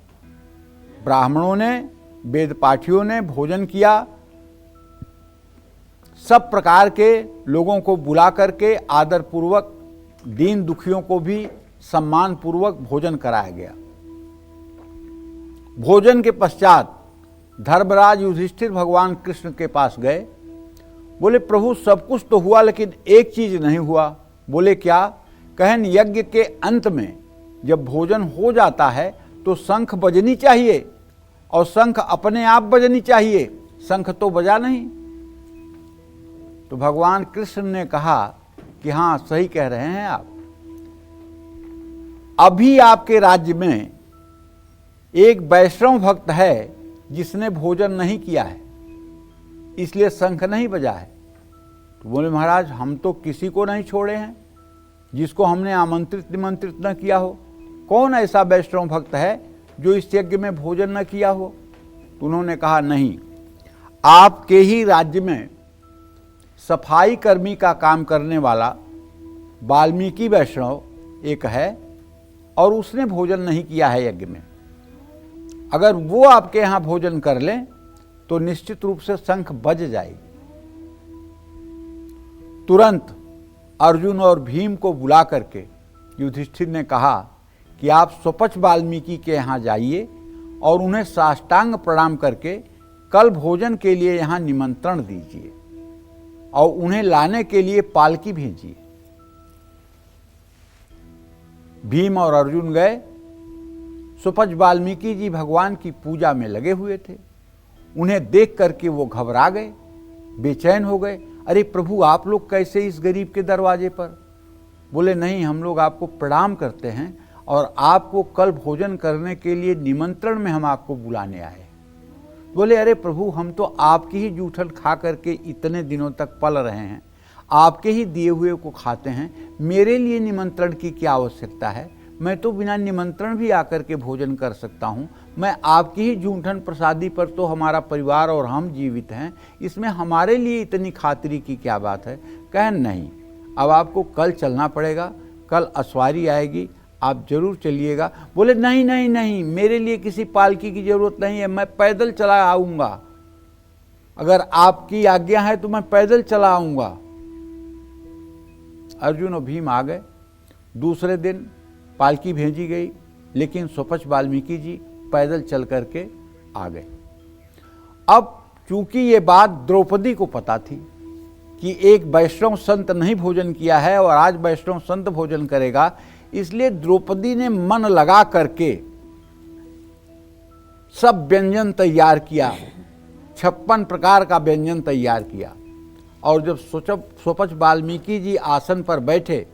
ब्राह्मणों ने, वेद पाठियों ने भोजन किया। सब प्रकार के लोगों को बुला करके आदर पूर्वक दीन दुखियों को भी सम्मान पूर्वक भोजन कराया गया। भोजन के पश्चात धर्मराज युधिष्ठिर भगवान कृष्ण के पास गए। बोले, प्रभु सब कुछ तो हुआ लेकिन एक चीज नहीं हुआ। बोले, क्या? कहन, यज्ञ के अंत में जब भोजन हो जाता है तो शंख बजनी चाहिए और शंख अपने आप बजनी चाहिए। शंख तो बजा नहीं, तो भगवान कृष्ण ने कहा कि हाँ, सही कह रहे हैं आप। अभी आपके राज्य में एक वैष्णव भक्त है जिसने भोजन नहीं किया है, इसलिए शंख नहीं बजा है। तो बोले महाराज, हम तो किसी को नहीं छोड़े हैं जिसको हमने आमंत्रित निमंत्रित न किया हो। कौन ऐसा वैष्णव भक्त है जो इस यज्ञ में भोजन न किया हो? तो उन्होंने कहा नहीं, आपके ही राज्य में सफाई कर्मी का काम करने वाला वाल्मीकि वैष्णव एक है और उसने भोजन नहीं किया है यज्ञ में। अगर वो आपके यहाँ भोजन कर लें तो निश्चित रूप से शंख बज जाएगी। तुरंत अर्जुन और भीम को बुला करके युधिष्ठिर ने कहा कि आप स्वपच वाल्मीकि के यहाँ जाइए और उन्हें साष्टांग प्रणाम करके कल भोजन के लिए यहाँ निमंत्रण दीजिए और उन्हें लाने के लिए पालकी भेजिए। भीम और अर्जुन गए। सुपज वाल्मीकि जी भगवान की पूजा में लगे हुए थे। उन्हें देख करके वो घबरा गए, बेचैन हो गए। अरे प्रभु, आप लोग कैसे इस गरीब के दरवाजे पर? बोले नहीं, हम लोग आपको प्रणाम करते हैं और आपको कल भोजन करने के लिए निमंत्रण में हम आपको बुलाने आए। बोले अरे प्रभु, हम तो आपकी ही जूठन खा करके इतने दिनों तक पल रहे हैं, आपके ही दिए हुए को खाते हैं, मेरे लिए निमंत्रण की क्या आवश्यकता है? मैं तो बिना निमंत्रण भी आकर के भोजन कर सकता हूँ। मैं आपकी ही जूठन प्रसादी पर तो हमारा परिवार और हम जीवित हैं, इसमें हमारे लिए इतनी खातिरी की क्या बात है? कहें नहीं, अब आपको कल चलना पड़ेगा, कल असवारी आएगी, आप जरूर चलिएगा। बोले नहीं नहीं नहीं, मेरे लिए किसी पालकी की जरूरत नहीं है, मैं पैदल चला आऊँगा। अगर आपकी आज्ञा है तो मैं पैदल चला आऊँगा। अर्जुन और भीम आ गए। दूसरे दिन पालकी भेजी गई, लेकिन सुपच वाल्मीकि जी पैदल चल करके आ गए। अब चूंकि ये बात द्रौपदी को पता थी कि एक वैष्णव संत नहीं भोजन किया है और आज वैष्णव संत भोजन करेगा, इसलिए द्रौपदी ने मन लगा करके सब व्यंजन तैयार किया, 56 प्रकार का व्यंजन तैयार किया। और जब सुपच वाल्मीकि जी आसन पर बैठे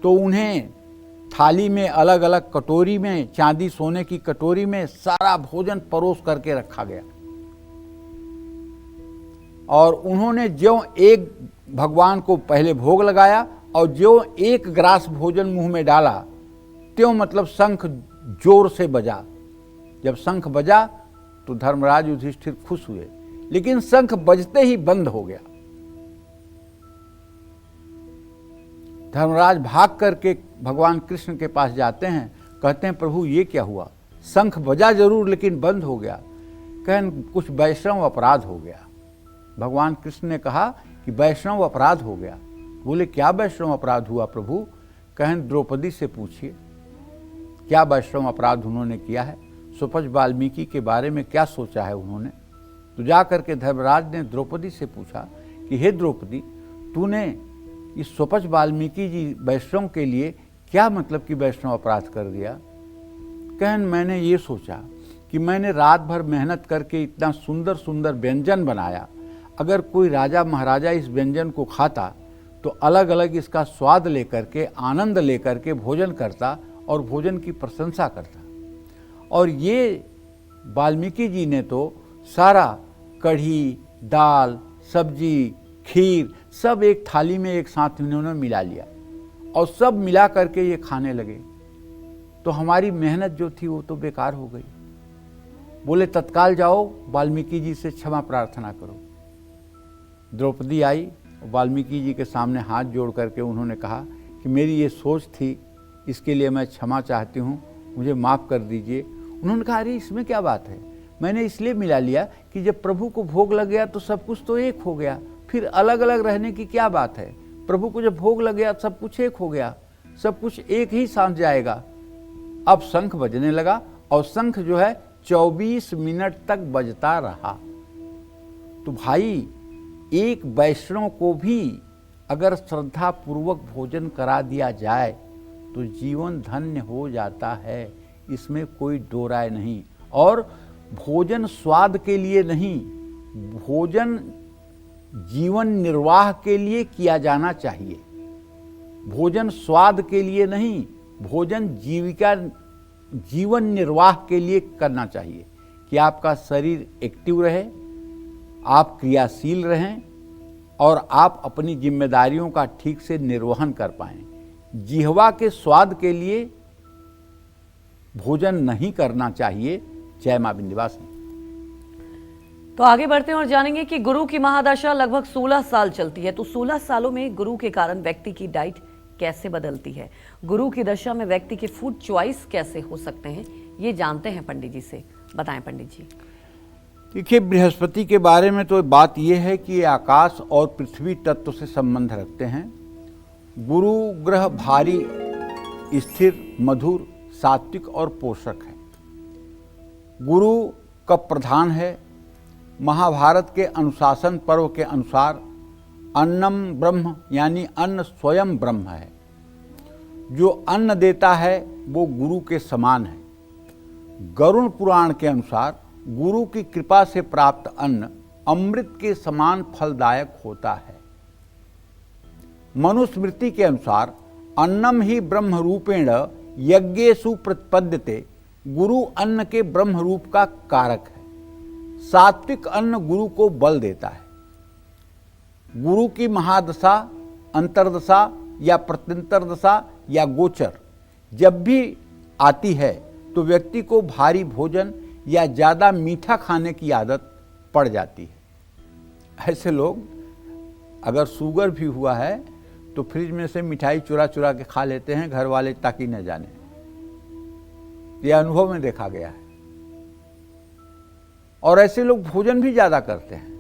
तो उन्हें थाली में अलग अलग कटोरी में, चांदी सोने की कटोरी में सारा भोजन परोस करके रखा गया। और उन्होंने ज्यों एक भगवान को पहले भोग लगाया और ज्यों एक ग्रास भोजन मुंह में डाला, त्यों मतलब शंख जोर से बजा। जब शंख बजा तो धर्मराज युधिष्ठिर खुश हुए, लेकिन शंख बजते ही बंद हो गया। धर्मराज भाग करके भगवान कृष्ण के पास जाते हैं, कहते हैं प्रभु ये क्या हुआ? शंख बजा जरूर लेकिन बंद हो गया। कहन कुछ वैष्णव अपराध हो गया। भगवान कृष्ण ने कहा कि वैष्णव अपराध हो गया। बोले क्या वैष्णव अपराध हुआ प्रभु? कहन द्रौपदी से पूछिए क्या वैष्णव अपराध उन्होंने किया है, सुपच वाल्मीकि के बारे में क्या सोचा है उन्होंने। तो जा करके धर्मराज ने द्रौपदी से पूछा कि हे द्रौपदी, तूने इस सुपच वाल्मीकि जी वैष्णव के लिए क्या मतलब कि वैष्णव अपराध कर दिया? कहन मैंने ये सोचा कि मैंने रात भर मेहनत करके इतना सुंदर सुंदर व्यंजन बनाया, अगर कोई राजा महाराजा इस व्यंजन को खाता तो अलग अलग इसका स्वाद लेकर के, आनंद लेकर के भोजन करता और भोजन की प्रशंसा करता। और ये वाल्मीकि जी ने तो सारा कढ़ी, दाल, सब्जी, खीर सब एक थाली में एक साथ इन्होंने मिला लिया और सब मिला करके ये खाने लगे। तो हमारी मेहनत जो थी वो तो बेकार हो गई। बोले तत्काल जाओ वाल्मीकि जी से क्षमा प्रार्थना करो। द्रौपदी आई, वाल्मीकि जी के सामने हाथ जोड़ करके उन्होंने कहा कि मेरी ये सोच थी, इसके लिए मैं क्षमा चाहती हूँ, मुझे माफ़ कर दीजिए। उन्होंने कहा अरे इसमें क्या बात है, मैंने इसलिए मिला लिया कि जब प्रभु को भोग लग गया तो सब कुछ तो एक हो गया, फिर अलग अलग रहने की क्या बात है। प्रभु को जब भोग लग गया सब कुछ एक हो गया, सब कुछ एक ही साथ जाएगा। अब शंख बजने लगा और शंख जो है 24 मिनट तक बजता रहा। तो भाई एक वैष्णव को भी अगर श्रद्धा पूर्वक भोजन करा दिया जाए तो जीवन धन्य हो जाता है, इसमें कोई दो राय नहीं। और भोजन स्वाद के लिए नहीं, भोजन जीवन निर्वाह के लिए किया जाना चाहिए। भोजन स्वाद के लिए नहीं, भोजन जीवन निर्वाह के लिए करना चाहिए कि आपका शरीर एक्टिव रहे, आप क्रियाशील रहें और आप अपनी जिम्मेदारियों का ठीक से निर्वहन कर पाएं। जिह्वा के स्वाद के लिए भोजन नहीं करना चाहिए। जय मां विंध्यवासिनी। तो आगे बढ़ते हैं और जानेंगे कि गुरु की महादशा लगभग 16 साल चलती है। तो 16 सालों में गुरु के कारण व्यक्ति की डाइट कैसे बदलती है, गुरु की दशा में व्यक्ति के फूड चॉइस कैसे हो सकते हैं, ये जानते हैं पंडित जी से। बताएं पंडित जी। देखिए, बृहस्पति के बारे में तो बात यह है कि ये आकाश और पृथ्वी तत्व से संबंध रखते हैं। गुरु ग्रह भारी, स्थिर, मधुर, सात्विक और पोषक है। गुरु कब प्रधान है? महाभारत के अनुशासन पर्व के अनुसार अन्नम ब्रह्म, यानी अन्न स्वयं ब्रह्म है। जो अन्न देता है वो गुरु के समान है। गरुड़ पुराण के अनुसार गुरु की कृपा से प्राप्त अन्न अमृत के समान फलदायक होता है। मनुस्मृति के अनुसार अन्नम ही ब्रह्म रूपेण यज्ञेषु प्रतिपद्यते, गुरु अन्न के ब्रह्म रूप का कारक है। सात्विक अन्न गुरु को बल देता है। गुरु की महादशा, अंतर्दशा या प्रत्यंतरदशा या गोचर जब भी आती है तो व्यक्ति को भारी भोजन या ज़्यादा मीठा खाने की आदत पड़ जाती है। ऐसे लोग अगर शुगर भी हुआ है तो फ्रिज में से मिठाई चुरा चुरा के खा लेते हैं, घर वाले ताकि न जाने। यह अनुभव में देखा गया है। और ऐसे लोग भोजन भी ज़्यादा करते हैं,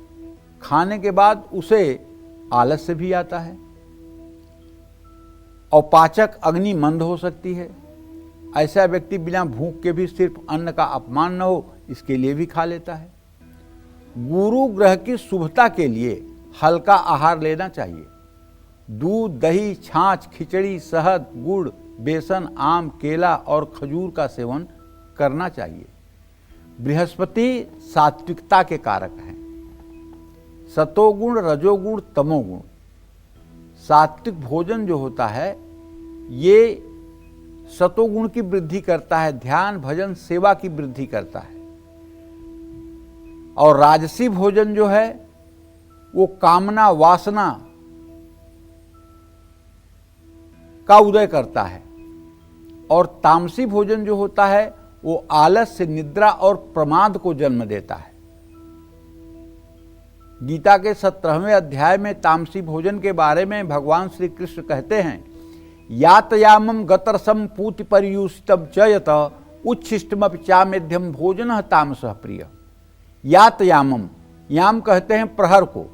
खाने के बाद उसे आलस्य भी आता है और पाचक अग्नि मंद हो सकती है। ऐसा व्यक्ति बिना भूख के भी सिर्फ अन्न का अपमान न हो इसके लिए भी खा लेता है। गुरु ग्रह की शुभता के लिए हल्का आहार लेना चाहिए। दूध, दही, छाछ, खिचड़ी, शहद, गुड़, बेसन, आम, केला और खजूर का सेवन करना चाहिए। बृहस्पति सात्विकता के कारक हैं। सतोगुण, रजोगुण, तमोगुण। सात्विक भोजन जो होता है ये सतोगुण की वृद्धि करता है, ध्यान, भजन, सेवा की वृद्धि करता है। और राजसी भोजन जो है वो कामना, वासना का उदय करता है। और तामसी भोजन जो होता है वो आलस्य, निद्रा और प्रमाद को जन्म देता है। गीता के 17वें अध्याय में तामसी भोजन के बारे में भगवान श्री कृष्ण कहते हैं, यातयामम गतरसम पूति परियुष्टम च यत उच्छिष्टमपि चामेध्यम भोजन तामसः प्रिय। यातयामम, याम कहते हैं प्रहर को।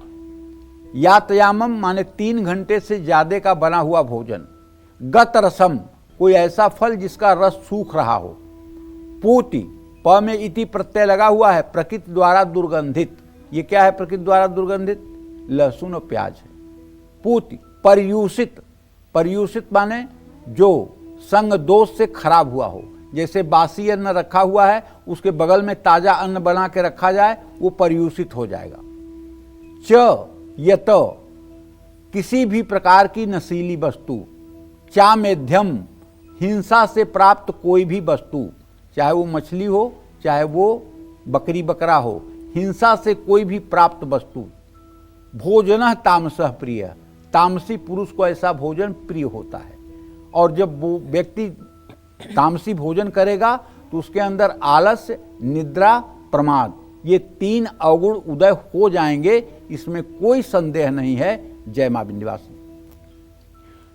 यातयामम माने 3 घंटे से ज्यादा का बना हुआ भोजन। गतरसम, कोई ऐसा फल जिसका रस सूख रहा हो। पूति, प में इति प्रत्यय लगा हुआ है, प्रकृति द्वारा दुर्गंधित। ये क्या है प्रकृति द्वारा दुर्गंधित? लहसुन और प्याज है। पूति, पर्यूषित, पर्यूषित माने जो संग दोष से खराब हुआ हो। जैसे बासी अन्न रखा हुआ है, उसके बगल में ताजा अन्न बना के रखा जाए, वो पर्यूषित हो जाएगा। च यत, किसी भी प्रकार की नशीली वस्तु। चा मेध्यम, हिंसा से प्राप्त कोई भी वस्तु, चाहे वो मछली हो चाहे वो बकरी बकरा हो, हिंसा से कोई भी प्राप्त वस्तु। भोजन तामसः प्रिय, तामसी पुरुष को ऐसा भोजन प्रिय होता है। और जब वो व्यक्ति तामसी भोजन करेगा तो उसके अंदर आलस्य, निद्रा, प्रमाद, ये 3 अवगुण उदय हो जाएंगे, इसमें कोई संदेह नहीं है। जय मां विंध्यवासिनी।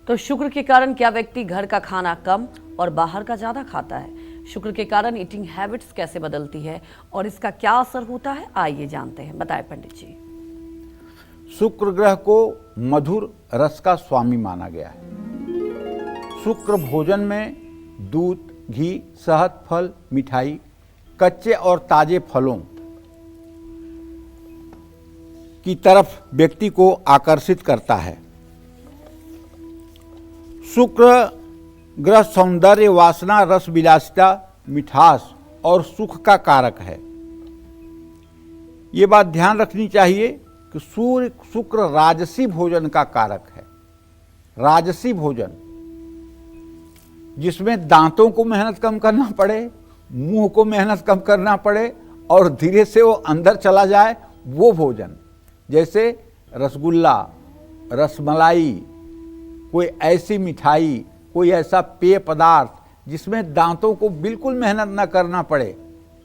तो शुक्र के कारण क्या व्यक्ति घर का खाना कम और बाहर का ज्यादा खाता है? शुक्र के कारण ईटिंग हैबिट्स कैसे बदलती है और इसका क्या असर होता है, आइए जानते हैं। बताएं पंडित जी। शुक्र ग्रह को मधुर रस का स्वामी माना गया है। शुक्र भोजन में दूध, घी, शहद, फल, मिठाई, कच्चे और ताजे फलों की तरफ व्यक्ति को आकर्षित करता है। शुक्र ग्रह सौंदर्य, वासना, रस विलासिता, मिठास और सुख का कारक है। ये बात ध्यान रखनी चाहिए कि सूर्य शुक्र राजसी भोजन का कारक है। राजसी भोजन जिसमें दांतों को मेहनत कम करना पड़े, मुंह को मेहनत कम करना पड़े और धीरे से वो अंदर चला जाए, वो भोजन, जैसे रसगुल्ला, रसमलाई, कोई ऐसी मिठाई, कोई ऐसा पेय पदार्थ जिसमें दांतों को बिल्कुल मेहनत न करना पड़े,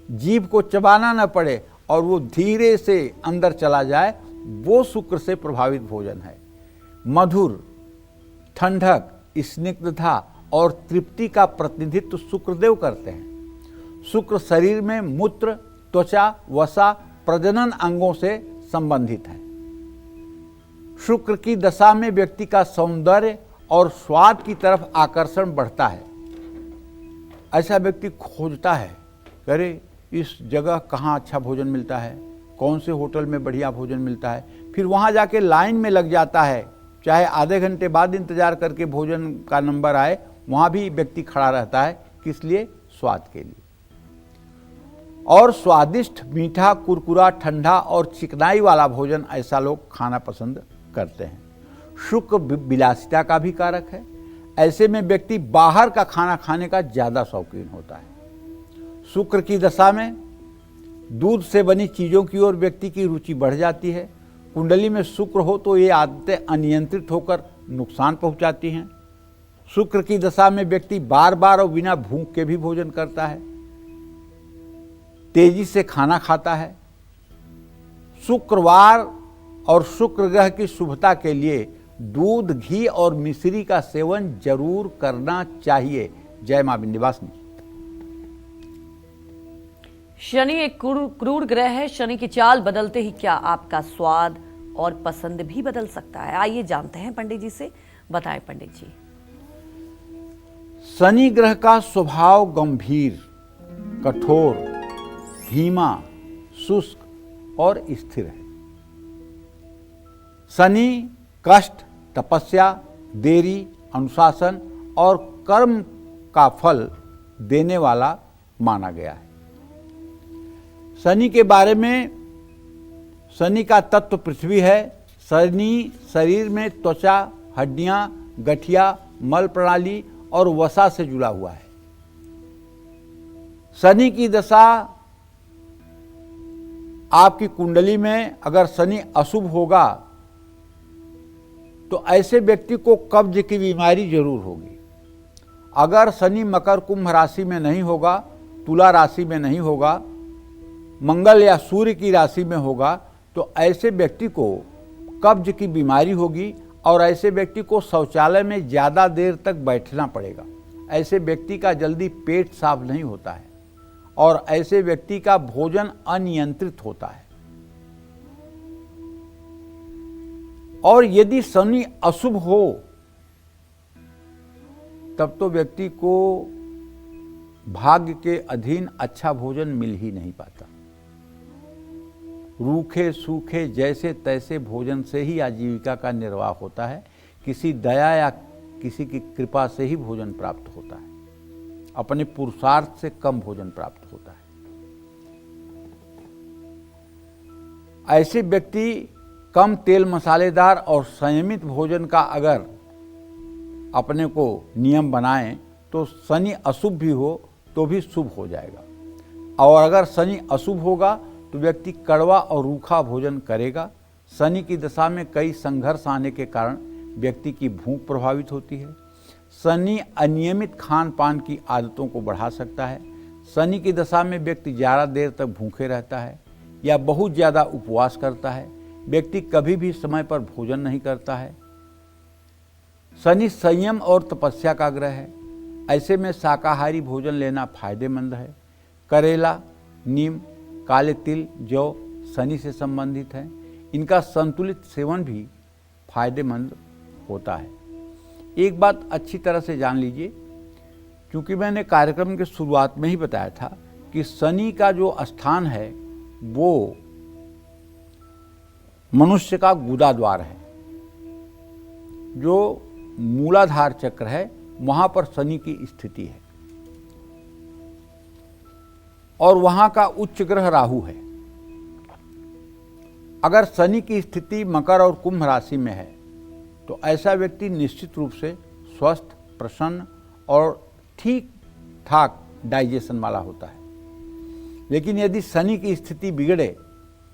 जीभ को चबाना न पड़े और वो धीरे से अंदर चला जाए, वो शुक्र से प्रभावित भोजन है। मधुर, ठंडक, स्निग्धता और तृप्ति का प्रतिनिधित्व शुक्रदेव करते हैं। शुक्र शरीर में मूत्र, त्वचा, वसा, प्रजनन अंगों से संबंधित है। शुक्र की दशा में व्यक्ति का सौंदर्य और स्वाद की तरफ आकर्षण बढ़ता है। ऐसा व्यक्ति खोजता है, अरे इस जगह कहाँ अच्छा भोजन मिलता है, कौन से होटल में बढ़िया भोजन मिलता है, फिर वहाँ जाके लाइन में लग जाता है, चाहे आधे घंटे बाद इंतजार करके भोजन का नंबर आए, वहाँ भी व्यक्ति खड़ा रहता है। किस लिए? स्वाद के लिए। और स्वादिष्ट, मीठा, कुरकुरा, ठंडा और चिकनाई वाला भोजन ऐसा लोग खाना पसंद करते हैं। शुक्र विलासिता का भी कारक है। ऐसे में व्यक्ति बाहर का खाना खाने का ज़्यादा शौकीन होता है। शुक्र की दशा में दूध से बनी चीज़ों की ओर व्यक्ति की रुचि बढ़ जाती है। कुंडली में शुक्र हो तो ये आदतें अनियंत्रित होकर नुकसान पहुंचाती हैं। शुक्र की दशा में व्यक्ति बार बार और बिना भूख के भी भोजन करता है, तेजी से खाना खाता है। शुक्रवार और शुक्र ग्रह की शुभता के लिए दूध, घी और मिश्री का सेवन जरूर करना चाहिए। जय मां विंध्यवासिनी। शनि एक क्रूर ग्रह है। शनि की चाल बदलते ही क्या आपका स्वाद और पसंद भी बदल सकता है? आइए जानते हैं पंडित जी से। बताएं पंडित जी। शनि ग्रह का स्वभाव गंभीर, कठोर, धीमा, शुष्क और स्थिर है। शनि कष्ट, तपस्या, देरी, अनुशासन और कर्म का फल देने वाला माना गया है। शनि के बारे में, शनि का तत्व पृथ्वी है। शनि शरीर में त्वचा, हड्डियां, गठिया, मल प्रणाली और वसा से जुड़ा हुआ है। शनि की दशा आपकी कुंडली में अगर शनि अशुभ होगा तो ऐसे व्यक्ति को कब्ज की बीमारी जरूर होगी। अगर शनि मकर कुंभ राशि में नहीं होगा, तुला राशि में नहीं होगा, मंगल या सूर्य की राशि में होगा, तो ऐसे व्यक्ति को कब्ज की बीमारी होगी और ऐसे व्यक्ति को शौचालय में ज़्यादा देर तक बैठना पड़ेगा। ऐसे व्यक्ति का जल्दी पेट साफ नहीं होता है और ऐसे व्यक्ति का भोजन अनियंत्रित होता है। और यदि शनि अशुभ हो तब तो व्यक्ति को भाग्य के अधीन अच्छा भोजन मिल ही नहीं पाता। रूखे सूखे जैसे तैसे भोजन से ही आजीविका का निर्वाह होता है। किसी दया या किसी की कृपा से ही भोजन प्राप्त होता है। अपने पुरुषार्थ से कम भोजन प्राप्त होता है। ऐसे व्यक्ति कम तेल मसालेदार और संयमित भोजन का अगर अपने को नियम बनाएं तो शनि अशुभ भी हो तो भी शुभ हो जाएगा। और अगर शनि अशुभ होगा तो व्यक्ति कड़वा और रूखा भोजन करेगा। शनि की दशा में कई संघर्ष आने के कारण व्यक्ति की भूख प्रभावित होती है। शनि अनियमित खान पान की आदतों को बढ़ा सकता है। शनि की दशा में व्यक्ति ज़्यादा देर तक भूखे रहता है या बहुत ज़्यादा उपवास करता है। व्यक्ति कभी भी समय पर भोजन नहीं करता है। शनि संयम और तपस्या का ग्रह है। ऐसे में शाकाहारी भोजन लेना फायदेमंद है। करेला, नीम, काले तिल, जौ शनि से संबंधित हैं। इनका संतुलित सेवन भी फायदेमंद होता है। एक बात अच्छी तरह से जान लीजिए, क्योंकि मैंने कार्यक्रम के शुरुआत में ही बताया था कि शनि का जो स्थान है वो मनुष्य का गुदा द्वार है। जो मूलाधार चक्र है वहाँ पर शनि की स्थिति है और वहाँ का उच्च ग्रह राहु है। अगर शनि की स्थिति मकर और कुंभ राशि में है तो ऐसा व्यक्ति निश्चित रूप से स्वस्थ, प्रसन्न और ठीक ठाक डाइजेशन वाला होता है। लेकिन यदि शनि की स्थिति बिगड़े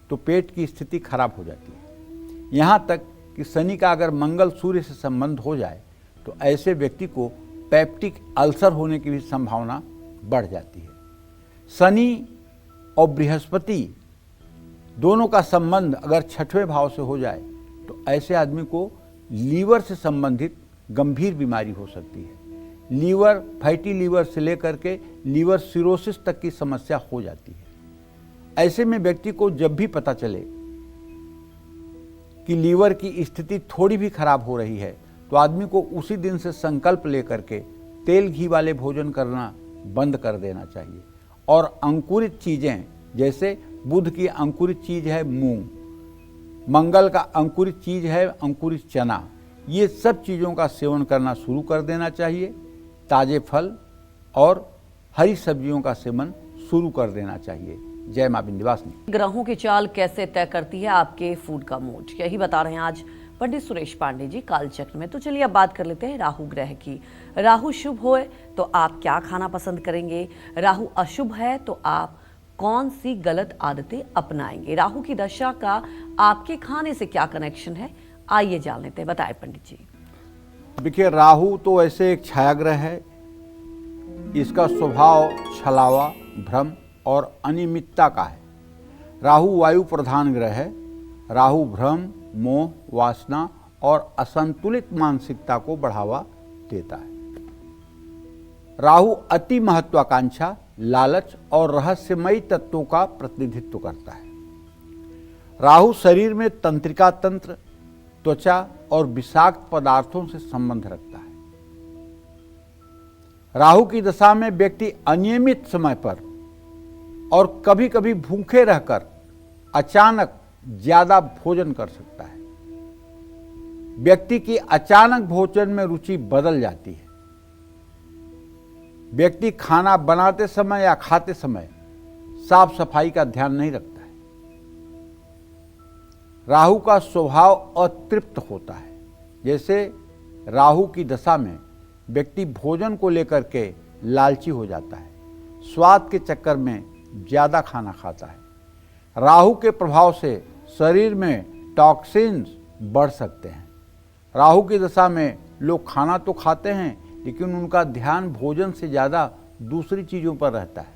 तो पेट की स्थिति खराब हो जाती है। यहाँ तक कि शनि का अगर मंगल सूर्य से संबंध हो जाए तो ऐसे व्यक्ति को पेप्टिक अल्सर होने की भी संभावना बढ़ जाती है। शनि और बृहस्पति दोनों का संबंध अगर छठवें भाव से हो जाए तो ऐसे आदमी को लीवर से संबंधित गंभीर बीमारी हो सकती है। लीवर, फैटी लीवर से लेकर के लीवर सिरोसिस तक की समस्या हो जाती है। ऐसे में व्यक्ति को जब भी पता चले कि लीवर की स्थिति थोड़ी भी खराब हो रही है तो आदमी को उसी दिन से संकल्प लेकर के तेल घी वाले भोजन करना बंद कर देना चाहिए और अंकुरित चीज़ें, जैसे बुध की अंकुरित चीज़ है मूंग, मंगल का अंकुरित चीज़ है अंकुरित चना, ये सब चीज़ों का सेवन करना शुरू कर देना चाहिए। ताज़े फल और हरी सब्जियों का सेवन शुरू कर देना चाहिए। जय मां विंध्यवासिनी। ग्रहों की चाल कैसे तय करती है आपके फूड का मूड, यही बता रहे हैं आज पंडित सुरेश पांडे जी कालचक्र में। तो चलिए अब बात कर लेते हैं राहु ग्रह की। राहु शुभ होए तो आप क्या खाना पसंद करेंगे, राहु अशुभ है तो आप कौन सी गलत आदतें अपनाएंगे, राहु की दशा का आपके खाने से क्या कनेक्शन है, आइए जान लेते हैं। बताएं पंडित जी। देखिए, राहु तो ऐसे एक छायाग्रह है। इसका स्वभाव छलावा, भ्रम और अनियमितता का है। राहु वायु प्रधान ग्रह है। राहु भ्रम, मोह, वासना और असंतुलित मानसिकता को बढ़ावा देता है। राहु अति महत्वाकांक्षा, लालच और रहस्यमयी तत्वों का प्रतिनिधित्व करता है। राहु शरीर में तंत्रिका तंत्र, त्वचा और विषाक्त पदार्थों से संबंध रखता है। राहु की दशा में व्यक्ति अनियमित समय पर और कभी कभी भूखे रहकर अचानक ज्यादा भोजन कर सकता है। व्यक्ति की अचानक भोजन में रुचि बदल जाती है। व्यक्ति खाना बनाते समय या खाते समय साफ सफाई का ध्यान नहीं रखता है। राहु का स्वभाव अतृप्त होता है। जैसे राहु की दशा में व्यक्ति भोजन को लेकर के लालची हो जाता है, स्वाद के चक्कर में ज्यादा खाना खाता है। राहु के प्रभाव से शरीर में टॉक्सिन्स बढ़ सकते हैं। राहु की दशा में लोग खाना तो खाते हैं लेकिन उनका ध्यान भोजन से ज़्यादा दूसरी चीज़ों पर रहता है।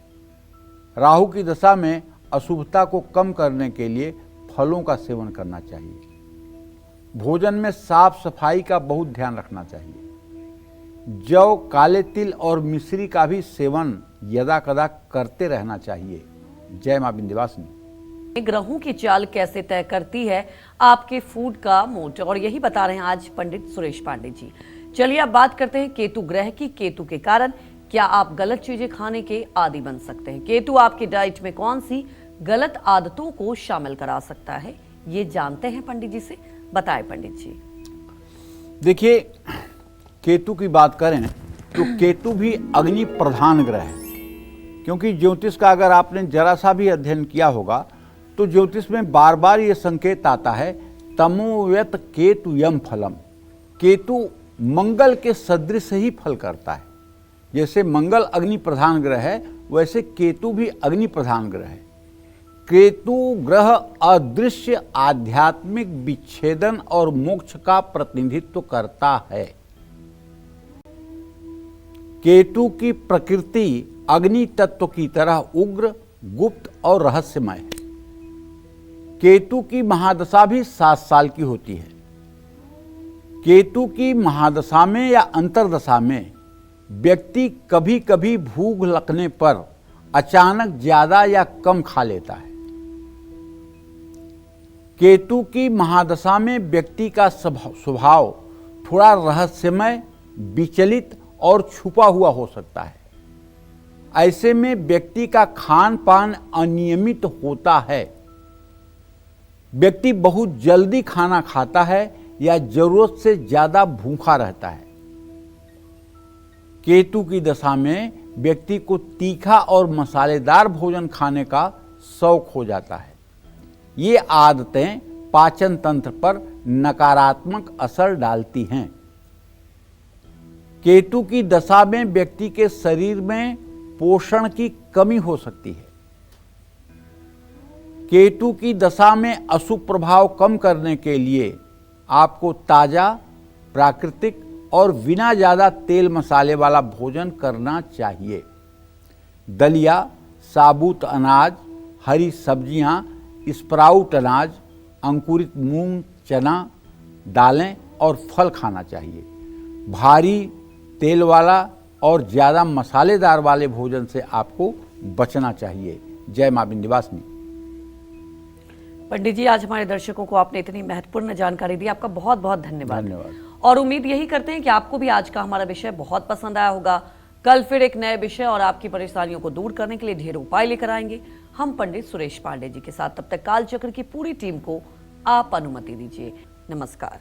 राहु की दशा में अशुभता को कम करने के लिए फलों का सेवन करना चाहिए। भोजन में साफ सफाई का बहुत ध्यान रखना चाहिए। जौ, काले तिल और मिश्री का भी सेवन यदा कदा करते रहना चाहिए। जय मां विंध्यवासिनी। ग्रहों की चाल कैसे तय करती है आपके फूड का मूड, और यही बता रहे हैं आज पंडित सुरेश पांडे जी। चलिए अब बात करते हैं केतु ग्रह की। केतु के कारण क्या आप गलत चीजें खाने के आदी बन सकते हैं। केतु आपकी डाइट में कौन सी गलत आदतों को शामिल करा सकता है, ये जानते हैं पंडित जी से। बताएं पंडित जी। देखिए, केतु की बात करें तो केतु भी अग्नि प्रधान ग्रह है। क्योंकि ज्योतिष का अगर आपने जरा सा भी अध्ययन किया होगा तो ज्योतिष में बार बार ये संकेत आता है, तमोव्यत केतु यम फलम। केतु मंगल के सदृश ही फल करता है। जैसे मंगल अग्नि प्रधान ग्रह है वैसे केतु भी अग्नि प्रधान ग्रह है। केतु ग्रह अदृश्य आध्यात्मिक विच्छेदन और मोक्ष का प्रतिनिधित्व करता है। केतु की प्रकृति अग्नि तत्व की तरह उग्र, गुप्त और रहस्यमय है। केतु की महादशा भी 7 साल की होती है। केतु की महादशा में या अंतरदशा में व्यक्ति कभी कभी भूख लगने पर अचानक ज्यादा या कम खा लेता है। केतु की महादशा में व्यक्ति का स्वभाव थोड़ा रहस्यमय, विचलित और छुपा हुआ हो सकता है। ऐसे में व्यक्ति का खान पान अनियमित होता है। व्यक्ति बहुत जल्दी खाना खाता है या जरूरत से ज्यादा भूखा रहता है। केतु की दशा में व्यक्ति को तीखा और मसालेदार भोजन खाने का शौक हो जाता है। ये आदतें पाचन तंत्र पर नकारात्मक असर डालती हैं। केतु की दशा में व्यक्ति के शरीर में पोषण की कमी हो सकती है। केतु की दशा में अशुभ प्रभाव कम करने के लिए आपको ताजा, प्राकृतिक और बिना ज़्यादा तेल मसाले वाला भोजन करना चाहिए। दलिया, साबुत अनाज, हरी सब्जियां, स्प्राउट अनाज, अंकुरित मूंग, चना, दालें और फल खाना चाहिए। भारी तेल वाला और ज़्यादा मसालेदार वाले भोजन से आपको बचना चाहिए। जय मां विंध्यवासिनी। पंडित जी, आज हमारे दर्शकों को आपने इतनी महत्वपूर्ण जानकारी दी, आपका बहुत बहुत धन्यवाद। और उम्मीद यही करते हैं कि आपको भी आज का हमारा विषय बहुत पसंद आया होगा। कल फिर एक नए विषय और आपकी परेशानियों को दूर करने के लिए ढेर उपाय लेकर आएंगे हम पंडित सुरेश पांडे जी के साथ। तब तक कालचक्र की पूरी टीम को आप अनुमति दीजिए। नमस्कार।